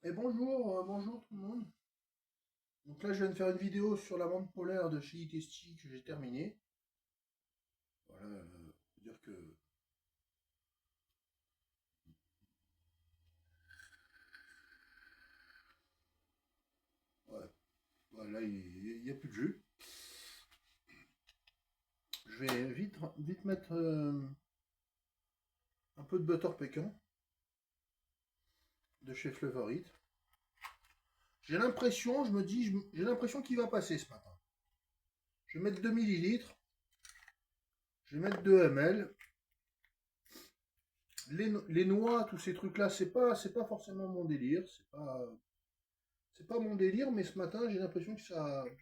Et bonjour, bonjour tout le monde. Donc là, je viens de faire une vidéo sur la menthe polaire de chez Itesti que j'ai terminée. Voilà, faut dire que ouais, voilà, il n'y a plus de jus. Je vais vite mettre un peu de butter pécan de chez Flavorite. J'ai l'impression, je me dis, j'ai l'impression qu'il va passer ce matin. Je vais mettre 2 millilitres, je vais mettre 2 ml. Les noix, tous ces trucs-là, c'est pas forcément mon délire. C'est pas mon délire, mais ce matin, j'ai l'impression que ça, une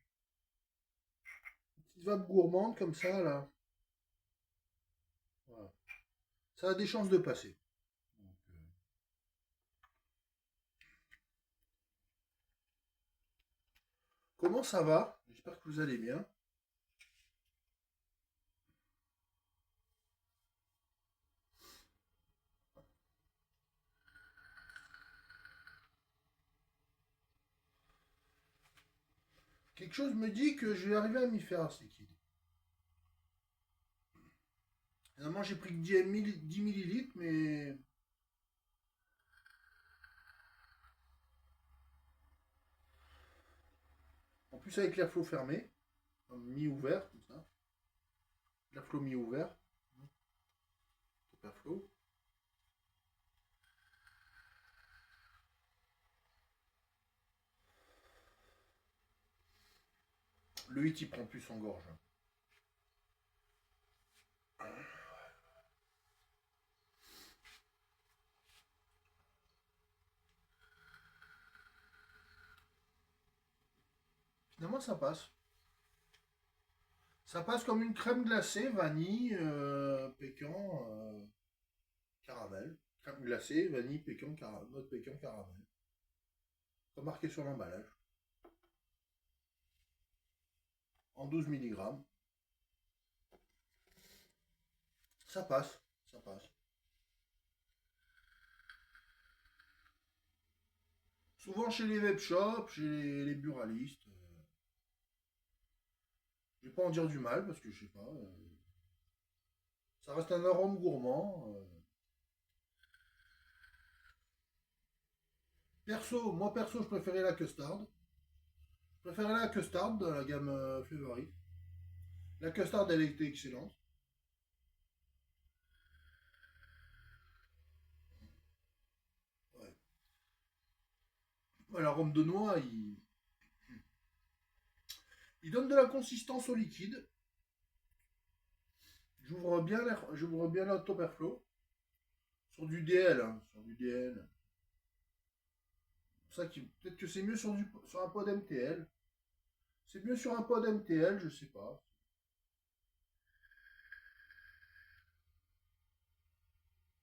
petite vape gourmande comme ça, là. Voilà. Ça a des chances de passer. Donc, comment ça va? J'espère que vous allez bien. Quelque chose me dit que je vais arriver à m'y faire à ce liquide. Finalement, j'ai pris que 10 millilitres, mais en plus avec l'airflow fermé, mi-ouvert, comme ça. L'airflow mi-ouvert, top airflow. Le hit, il prend plus en gorge. Finalement, ça passe. Ça passe comme une crème glacée, vanille, pécan, caramel. Crème glacée, vanille, pécan, caramel, noix de pécan, caramel. Comme marqué sur l'emballage. En 12 milligrammes. Ça passe. Ça passe. Souvent chez les webshops, chez les buralistes. Je vais pas en dire du mal parce que je sais pas. Ça reste un arôme gourmand. Perso, moi perso, je préférais la custard. Je préférais la custard de la gamme Favorite. La custard, elle était excellente. Ouais. Ouais, l'arôme de noix, il donne de la consistance au liquide. J'ouvre bien la top airflow. Sur du DL, hein, sur du DL. Ça qui, peut-être que c'est mieux sur un pod MTL. C'est mieux sur un pod MTL, je sais pas.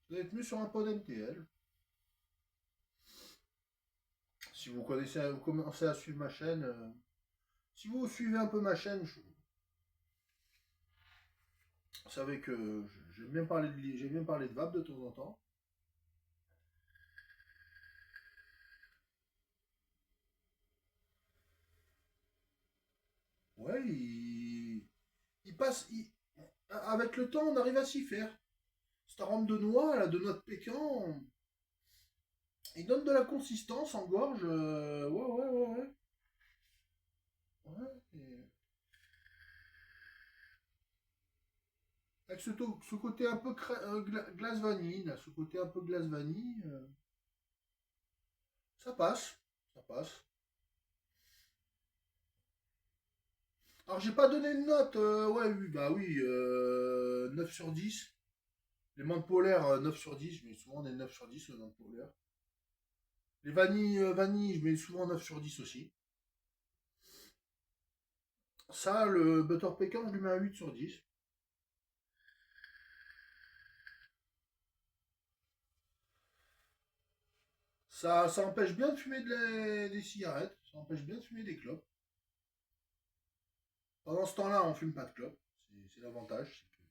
Ça doit être mieux sur un pod MTL. Si vous connaissez, vous commencez à suivre ma chaîne, si vous suivez un peu ma chaîne, vous savez que j'aime bien parler de vape de temps en temps. Ouais, il passe, avec le temps, on arrive à s'y faire. Cet arôme de noix, là, de noix de pécan, il donne de la consistance en gorge. Ouais, ouais, ouais, ouais. Ouais, avec ce côté un peu glace vanille, là, ce côté un peu glace vanille, ça passe. Ça passe. Alors, j'ai pas donné une note. Ouais, oui, bah oui, 9 sur 10. Les menthes polaires, 9 sur 10. Je mets souvent des 9 sur 10 aux menthes polaires. Les vanilles, je mets souvent 9 sur 10 aussi. Ça, le butter pecan, je lui mets un 8 sur 10. Ça empêche bien de fumer des cigarettes. Ça empêche bien de fumer des clopes. Pendant ce temps-là, on fume pas de clopes. C'est l'avantage. C'est que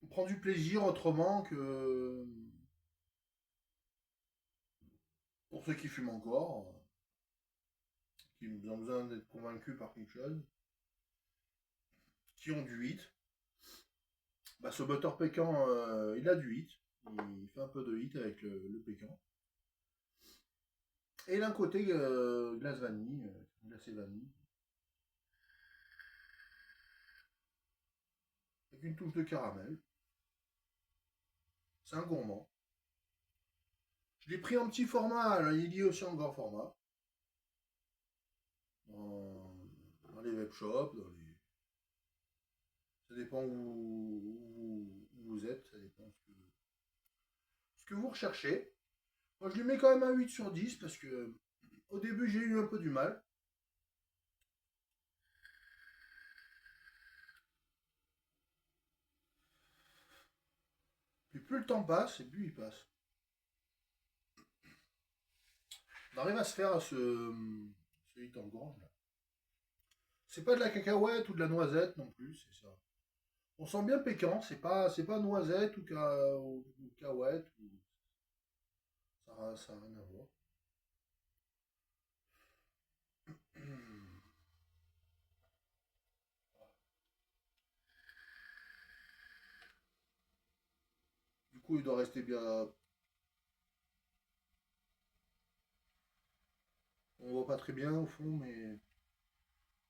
on prend du plaisir autrement Pour ceux qui fument encore, qui ont besoin d'être convaincus par quelque chose, qui ont du 8. Bah, ce butter pécan, il a du 8. Il fait un peu de 8 avec le pécan. Et d'un côté, glace vanille, glacé vanille. Avec une touche de caramel. C'est un gourmand. Je l'ai pris en petit format, là, il est aussi en grand format. Dans les web shops, ça dépend où vous êtes, ça dépend ce que vous recherchez. Moi, je lui mets quand même un 8 sur 10 parce que au début, j'ai eu un peu du mal. Puis plus le temps passe, et plus il passe. On arrive à se faire ce hit en gorge là. C'est pas de la cacahuète ou de la noisette non plus, c'est ça. On sent bien pécan, c'est pas noisette ou cacahuète. Ça a rien à voir. Du coup, il doit rester bien. On voit pas très bien au fond, mais.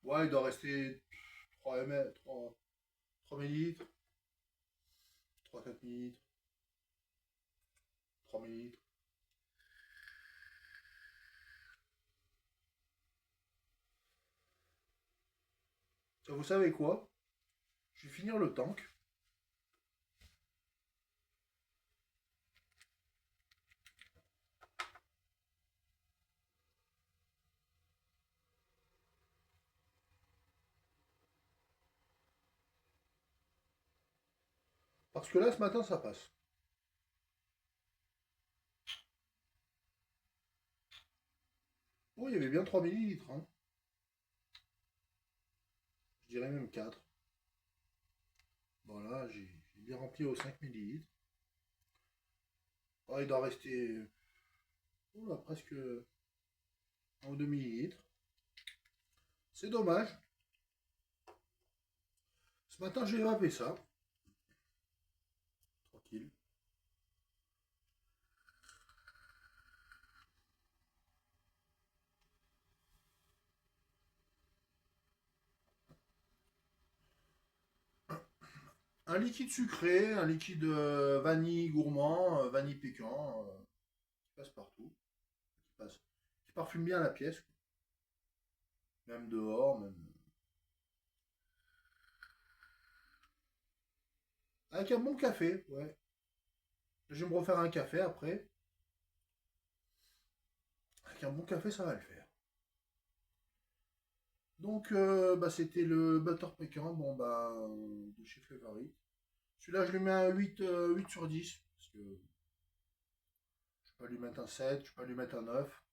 Ouais, il doit rester 3 ml, 3 millilitres, 3-4 millilitres, 3 millilitres. Ça, vous savez quoi? Je vais finir le tank. Parce que là, ce matin, ça passe. Oh, il y avait bien 3 millilitres, hein. Je dirais même 4. Voilà, j'ai bien rempli aux 5 millilitres. Oh, il doit rester là, presque 1 ou 2 millilitres. C'est dommage. Ce matin, j'ai évaporé ça. Tranquille. Un liquide sucré, un liquide vanille gourmand, vanille piquant, qui passe partout, qui parfume bien la pièce, même dehors, même. Avec un bon café, ouais. Je vais me refaire un café après. Avec un bon café, ça va le faire. Donc, bah, c'était le butter pécan, bon, bah, de chez Flavori. Celui-là, je lui mets un 8 sur 10, parce que je peux lui mettre un 7, je peux lui mettre un 9.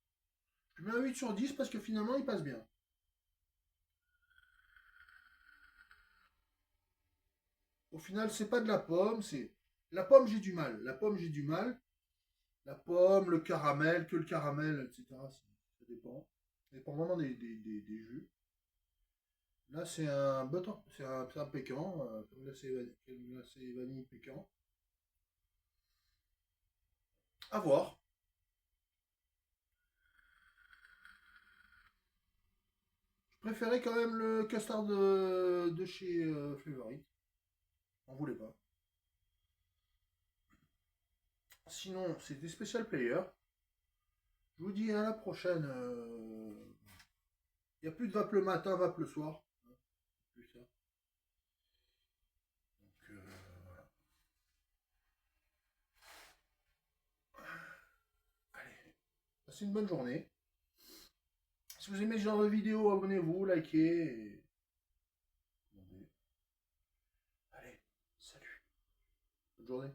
Je lui mets un 8 sur 10 parce que finalement, il passe bien. Au final, c'est pas de la pomme, c'est. La pomme, j'ai du mal. La pomme, j'ai du mal. La pomme, le caramel, que le caramel, etc. Ça dépend. Ça dépend vraiment des jus. Là, c'est un butter, c'est un pécan, glacé vanille pécan. À voir. Je préférais quand même le custard de chez Flavorite. On voulait pas. Sinon, c'était Special Player. Je vous dis à la prochaine. Il n'y a plus de vape le matin, vape le soir. Plus ça. Donc, voilà. Allez, passez une bonne journée. Si vous aimez ce genre de vidéo, abonnez-vous, likez. Allez, salut. Bonne journée.